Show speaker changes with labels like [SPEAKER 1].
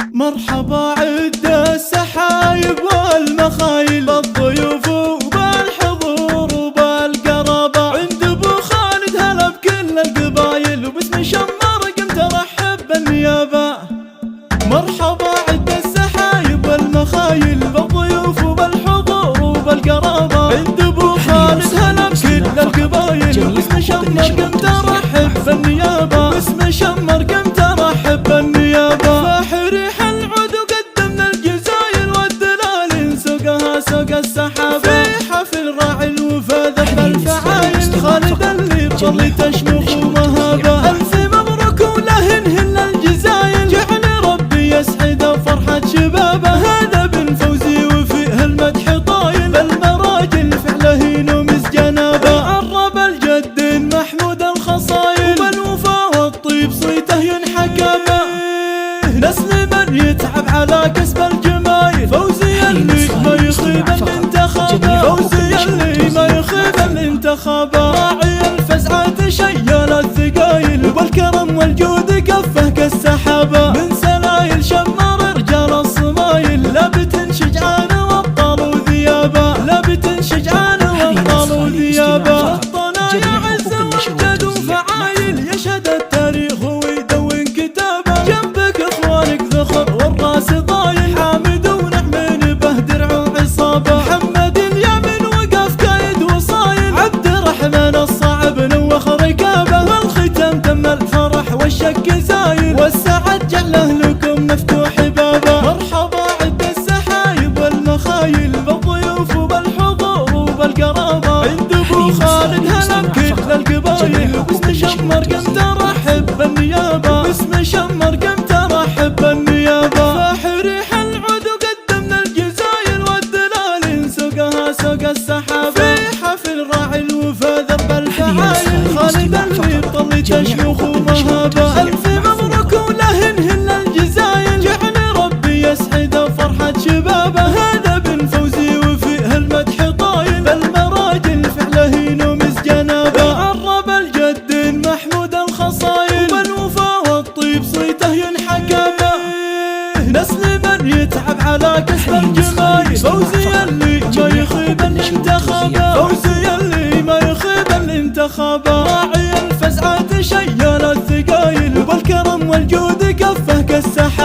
[SPEAKER 1] مرحبا عد السحايب والمخايل بالضيوف وبالحضور وبالقرابة عند ابو خالد هلا بكل القبايل وباسم شمر قمت ارحب بالنيابة. مرحبا عد السحايب والمخايل بالضيوف وبالحضور وبالقرابة عند ابو خالد هلا بكل القبايل وباسم شمر قمت ارحب بالنيابة. باسم شمر قمت ارحب بالنيابة. فرح العود وقدمنا الجزايل والدلال سوقها سوق السحابة في حفل راعي الوفا ذب الفعايل خالد اللي بطل تشمخ ومهابة. الف مبروك ولهن الجزايل جعل ربي يسعد فرحة شبابه. هذا بن فوزي وفيه المدح طايل بالمراجل فعله نومس جنابه. عرب الجد محمود الخصايل وبالوفا والطيب صيته ينحكى به. نسل من يتعب على كسب الجمايل فوزي اللي ما يخيب الانتخابات. فوزي اللي ما يخيب الانتخابات. راعي الفزعات شيال الثقايل وبالكرم والجود كفه كالسحابة. من سلايل شمر رجال الصمايل لابت شجعان وابطال وذيابة. لابت شجعان وابطال وذيابة. الطنايا عز وامجد وفعايل يشهد التاريخ ويدون كتابه. جنبك اخوانك ذخر والراس طايل حامد ونعمين به درع وعصابه. محمد اليمن وقف كايد وصايل عبد الرحمن الصعب نوخ ركابه. والختام تم الفرح والشك زايل والسعد جعله لكم مفتوح بابه. مرحبا عد السحايب والمخايل بالضيوف وبالحضور وبالقرابه عند ابو خالد هلا بكل القبايل وباسم شمر قمت ارحب بالنيابه. باسم شمر قمت ارحب بالنيابه. فحرح العود وقدمنا الجزايل والدلال سوقها سوق السحابه في حفل راعي الوفا ذب الفعايل خالد اللي بطل تشمخ ومهابه. الف مبروك ولهن الجزايل جعل ربي يسعد فرحة شبابه. هذا بن فوزي وفيه المدح طايل بالمراجل فعله نومس جنابه. عرب الجد محمود الخصايل وبالوفا والطيب صيته ينحكى به. نسل من يتعب على كسب الجمايل فوزي اللي ما يخيب الانتخابات. فوزي اللي ما يخيب الانتخابات. راعي الفزعات شيال الثقايل وبالكرم والجود كفه كالسحابة.